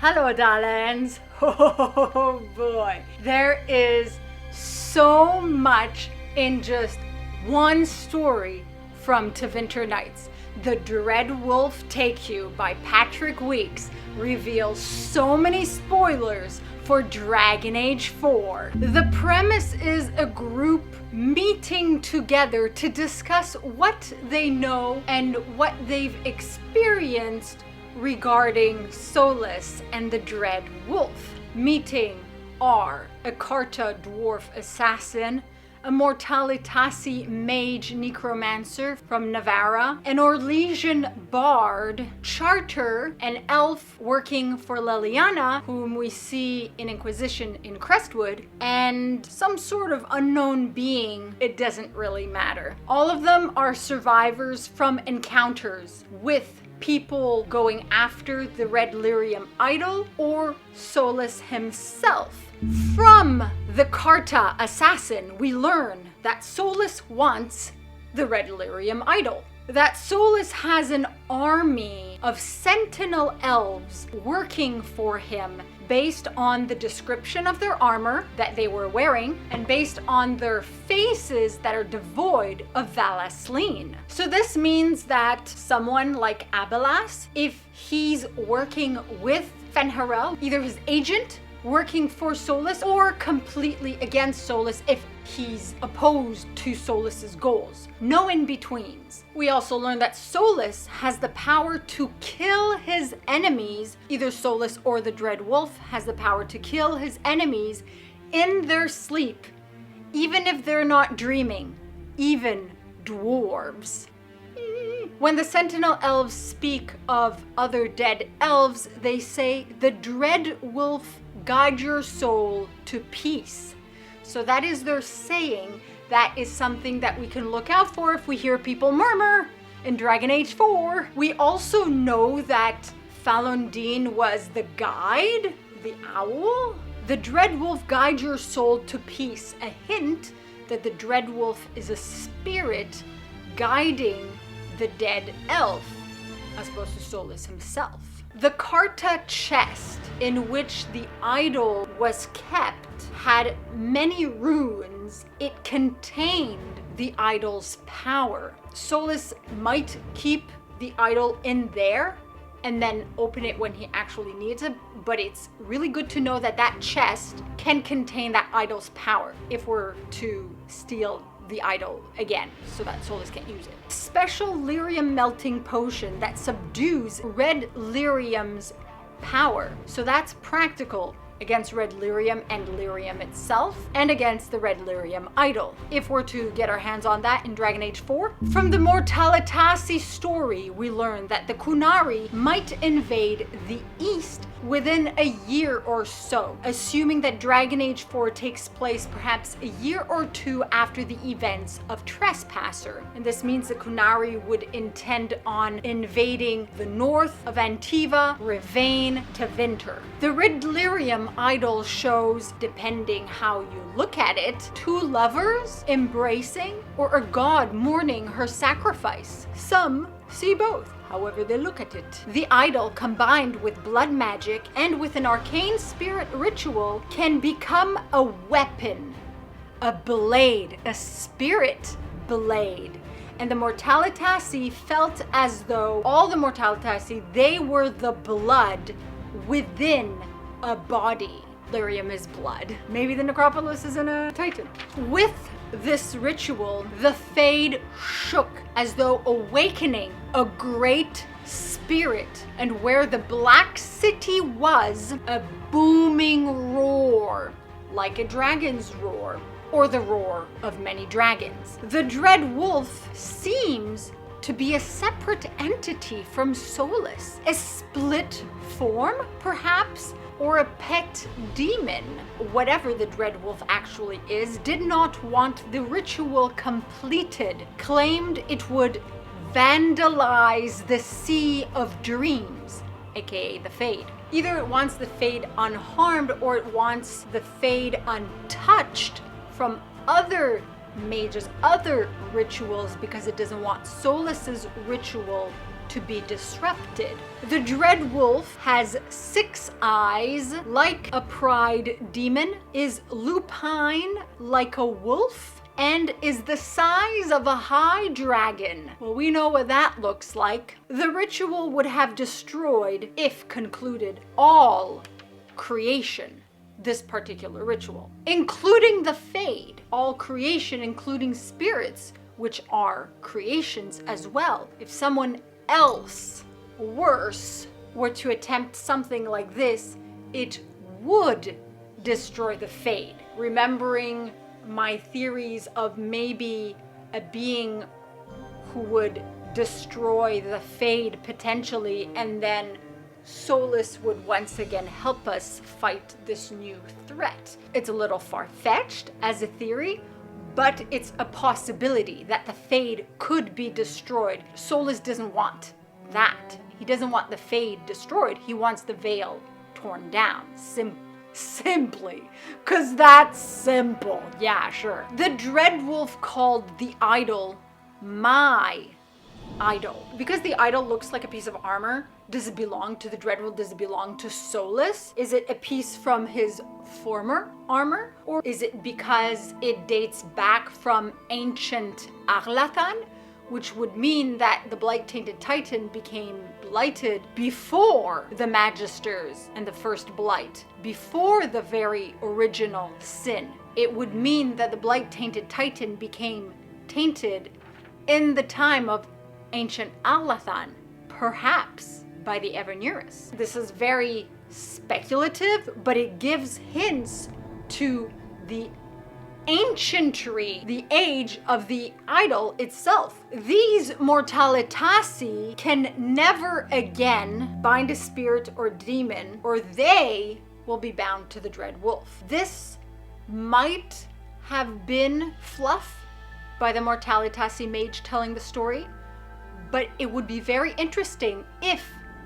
Hello, darlings. Oh boy. There is so much in just one story from Tevinter Nights. The Dread Wolf Take You by Patrick Weeks reveals so many spoilers for Dragon Age 4. The premise is a group meeting together to discuss what they know and what they've experienced regarding Solas and the Dread Wolf. Meeting are a Carta dwarf assassin, a Mortalitasi mage necromancer from Navarra, an Orlesian bard, Charter, an elf working for Liliana, whom we see in Inquisition in Crestwood, and some sort of unknown being. It doesn't really matter. All of them are survivors from encounters with people going after the Red Lyrium Idol or Soulless himself. From the Carta assassin, we learn that Soulless wants the Red Lyrium Idol. That Soulless has an army of sentinel elves working for him based on the description of their armor that they were wearing and based on their faces that are devoid of Valasleen. So this means that someone like Abelas, if he's working with Fenharel, either his agent working for Soulless or completely against Soulless if he's opposed to Souless's goals. No in-betweens. We also learn that Soulless has the power to kill his enemies. Either Soulless or the Dread Wolf has the power to kill his enemies in their sleep, even if they're not dreaming, even dwarves. When the Sentinel Elves speak of other dead elves, they say, "The Dread Wolf guide your soul to peace." So that is their saying. That is something that we can look out for if we hear people murmur in Dragon Age 4. We also know that Falondine was the guide, the owl. The Dread Wolf guide your soul to peace. A hint that the Dread Wolf is a spirit guiding the dead elf, as opposed to Soulless himself. The Carta chest in which the idol was kept had many runes. It contained the idol's power. Soulless might keep the idol in there and then open it when he actually needs it, but it's really good to know that that chest can contain that idol's power if we're to steal the idol again, so that Soulless can't use it. Special lyrium melting potion that subdues Red Lyrium's power. So that's practical against Red Lyrium and Lyrium itself, and against the Red Lyrium Idol, if we're to get our hands on that in Dragon Age 4. From the Mortalitasi story, we learn that the Qunari might invade the East within a year or so, assuming that Dragon Age 4 takes place perhaps a year or two after the events of Trespasser. And this means the Qunari would intend on invading the north of Antiva, Rivain, Tevinter. The Red Lyrium Idol shows, depending how you look at it, two lovers embracing or a god mourning her sacrifice. Some see both, however they look at it. The idol, combined with blood magic and with an arcane spirit ritual, can become a weapon, a blade, a spirit blade. And the Mortalitasi felt as though all the Mortalitasi, they were the blood within a body. Lyrium is blood. Maybe the Necropolis isn't a Titan. With this ritual, the Fade shook as though awakening a great spirit, and where the Black City was, a booming roar, like a dragon's roar, or the roar of many dragons. The Dread Wolf seems to be a separate entity from Soulless, a split form, perhaps, or a pet demon. Whatever the Dread Wolf actually is, did not want the ritual completed, claimed it would vandalize the Sea of Dreams, aka the Fade. Either it wants the Fade unharmed or it wants the Fade untouched from other mages, other rituals, because it doesn't want Soulless's ritual to be disrupted. The Dread Wolf has 6 eyes like a pride demon, is lupine like a wolf, and is the size of a high dragon. Well, we know what that looks like. The ritual would have destroyed, if concluded, all creation. This particular ritual, including the Fade, all creation, including spirits, which are creations as well. If someone else, worse, were to attempt something like this, it would destroy the Fade. Remembering my theories of maybe a being who would destroy the Fade potentially, and then Soulless would once again help us fight this new threat. It's a little far-fetched as a theory, but it's a possibility that the Fade could be destroyed. Soulless doesn't want that. He doesn't want the Fade destroyed. He wants the veil torn down. Simply. Because that's simple. Yeah, sure. The Dread Wolf called the idol my idol. Because the idol looks like a piece of armor, does it belong to the Dread Wolf? Does it belong to Soulless? Is it a piece from his former armor? Or is it because it dates back from ancient Arlathan, which would mean that the Blight-Tainted Titan became blighted before the Magisters and the first Blight, before the very original sin. It would mean that the Blight-Tainted Titan became tainted in the time of ancient Arlathan, perhaps by the Evernuris. This is very speculative, but it gives hints to the ancientry, the age of the idol itself. These mortalitasi can never again bind a spirit or demon, or they will be bound to the Dread Wolf. This might have been fluff by the mortalitasi mage telling the story, but it would be very interesting if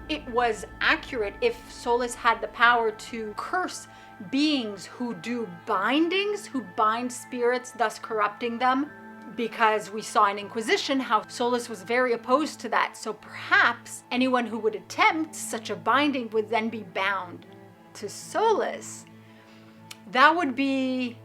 it was accurate, if Soulless had the power to curse beings who do bindings, who bind spirits, thus corrupting them, because we saw in Inquisition how Soulless was very opposed to that. So perhaps anyone who would attempt such a binding would then be bound to Soulless. That would be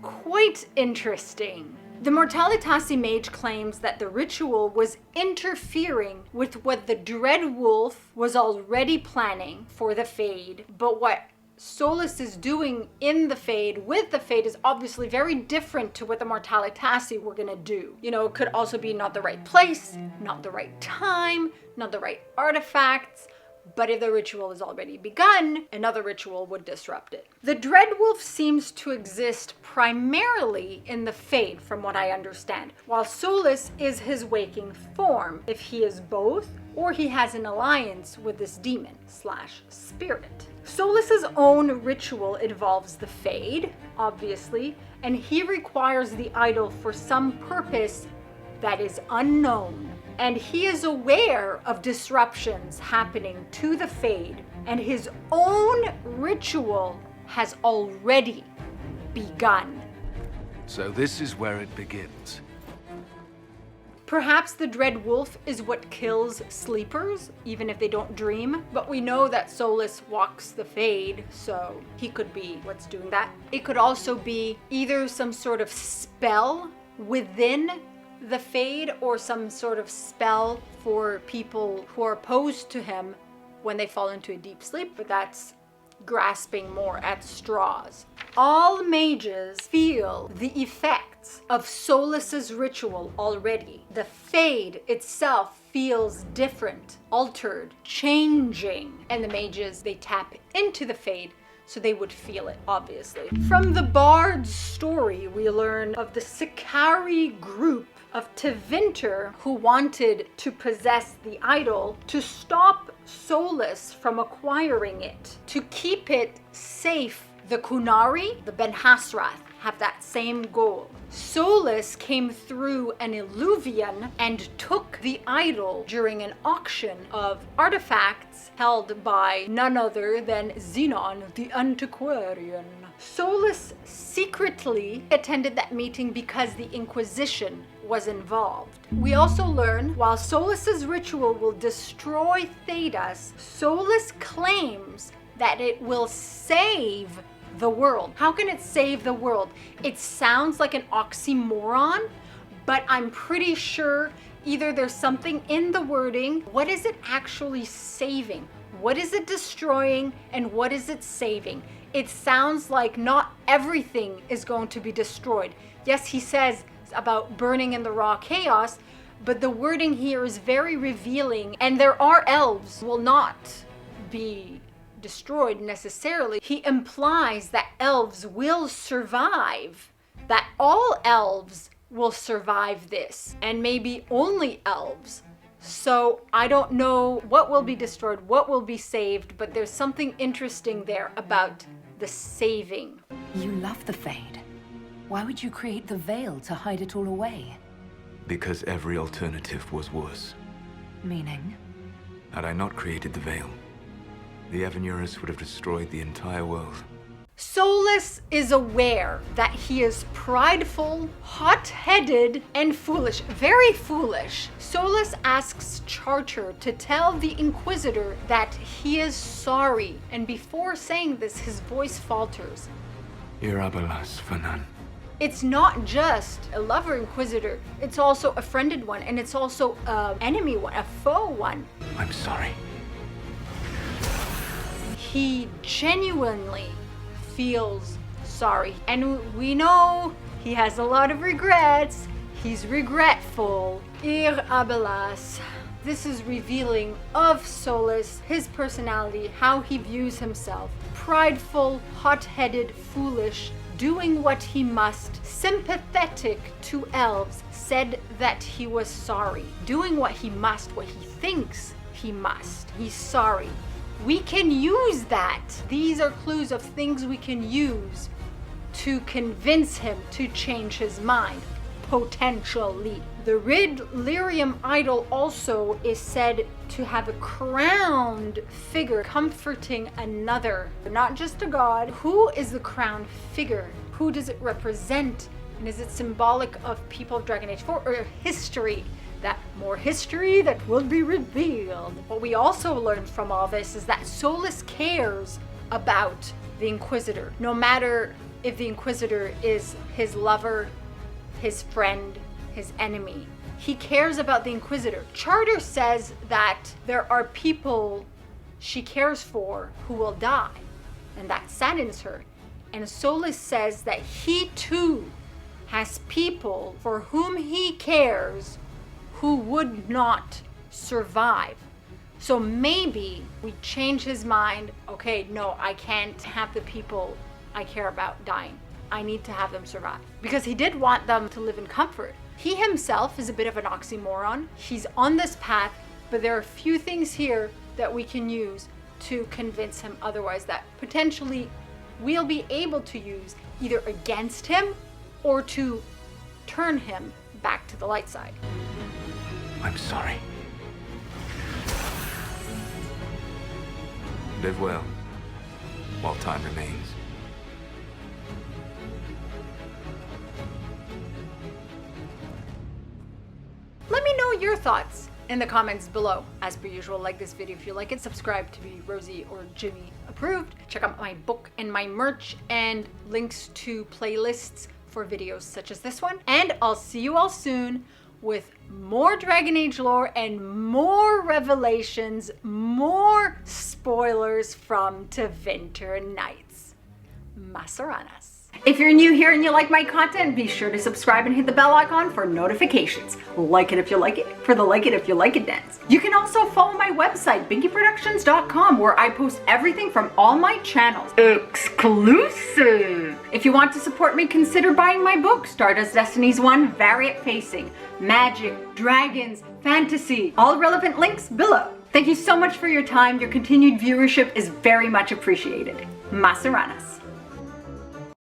quite interesting. The Mortalitasi mage claims that the ritual was interfering with what the Dread Wolf was already planning for the Fade, but what Soulless is doing in the Fade with the Fade is obviously very different to what the Mortalitasi were gonna do. You know, it could also be not the right place, not the right time, not the right artifacts, but if the ritual is already begun, another ritual would disrupt it. The Dread Wolf seems to exist primarily in the Fade, from what I understand, while Soulless is his waking form, if he is both, or he has an alliance with this demon/spirit. Soulless's own ritual involves the Fade, obviously, and he requires the idol for some purpose that is unknown. And he is aware of disruptions happening to the Fade, and his own ritual has already begun. So this is where it begins. Perhaps the Dread Wolf is what kills sleepers, even if they don't dream. But we know that Soulless walks the Fade, so he could be what's doing that. It could also be either some sort of spell within the Fade, or some sort of spell for people who are opposed to him when they fall into a deep sleep, but that's grasping more at straws. All mages feel the effects of Soulless's ritual already. The Fade itself feels different, altered, changing, and the mages, they tap into the Fade so they would feel it, obviously. From the Bard's story, we learn of the Sicari group of Tevinter who wanted to possess the idol to stop Soulless from acquiring it, to keep it safe. The Kunari, the Ben Hasrath, have that same goal. Soulless came through an illuvian and took the idol during an auction of artifacts held by none other than Xenon the Antiquarian. Soulless secretly attended that meeting because the Inquisition was involved. We also learn while Solas's ritual will destroy Thedas, Soulless claims that it will save the world. How can it save the world? It sounds like an oxymoron, but I'm pretty sure either there's something in the wording. What is it actually saving? What is it destroying and what is it saving? It sounds like not everything is going to be destroyed. Yes, he says about burning in the raw chaos, but the wording here is very revealing, and there are elves who will not be destroyed necessarily. He implies that elves will survive, that all elves will survive this, and maybe only elves. So I don't know what will be destroyed, what will be saved, but there's something interesting there about the saving. You love the Fade. Why would you create the veil to hide it all away? Because every alternative was worse. Meaning? Had I not created the veil, the Avenurus would have destroyed the entire world. Soulless is aware that he is prideful, hot-headed, and foolish. Very foolish. Soulless asks Charter to tell the Inquisitor that he is sorry, and before saying this, his voice falters. Irabalas, Fanan. It's not just a lover Inquisitor, it's also a friended one, and it's also an enemy one, a foe one. I'm sorry. He genuinely feels sorry. And we know he has a lot of regrets. He's regretful. Irabalas. This is revealing of Soulless, his personality, how he views himself. Prideful, hot-headed, foolish, doing what he must, sympathetic to elves, said that he was sorry. Doing what he must, what he thinks he must. He's sorry. We can use that. These are clues of things we can use to convince him to change his mind, potentially. The Red Lyrium Idol also is said to have a crowned figure comforting another, not just a god. Who is the crowned figure? Who does it represent? And is it symbolic of people of Dragon Age 4 or history? That more history that will be revealed. What we also learned from all this is that Soulless cares about the Inquisitor. No matter if the Inquisitor is his lover, his friend, his enemy. He cares about the Inquisitor. Charter says that there are people she cares for who will die, and that saddens her. And Soulless says that he too has people for whom he cares who would not survive. So maybe we change his mind. Okay, no, I can't have the people I care about dying. I need to have them survive. Because he did want them to live in comfort. He himself is a bit of an oxymoron. He's on this path, but there are a few things here that we can use to convince him otherwise, that potentially we'll be able to use either against him or to turn him back to the light side. I'm sorry. Live well, while time remains. Let me know your thoughts in the comments below. As per usual, like this video if you like it, subscribe to be Rosie or Jimmy approved. Check out my book and my merch and links to playlists for videos such as this one. And I'll see you all soon with more Dragon Age lore and more revelations, more spoilers from Tevinter Nights. Masaranas. If you're new here and you like my content, be sure to subscribe and hit the bell icon for notifications. Like it if you like it, for the like it if you like it dance. You can also follow my website, binkyproductions.com, where I post everything from all my channels. Exclusive! If you want to support me, consider buying my book, Stardust Destinies 1, Variant Facing, Magic, Dragons, Fantasy, all relevant links below. Thank you so much for your time. Your continued viewership is very much appreciated. Masaranas.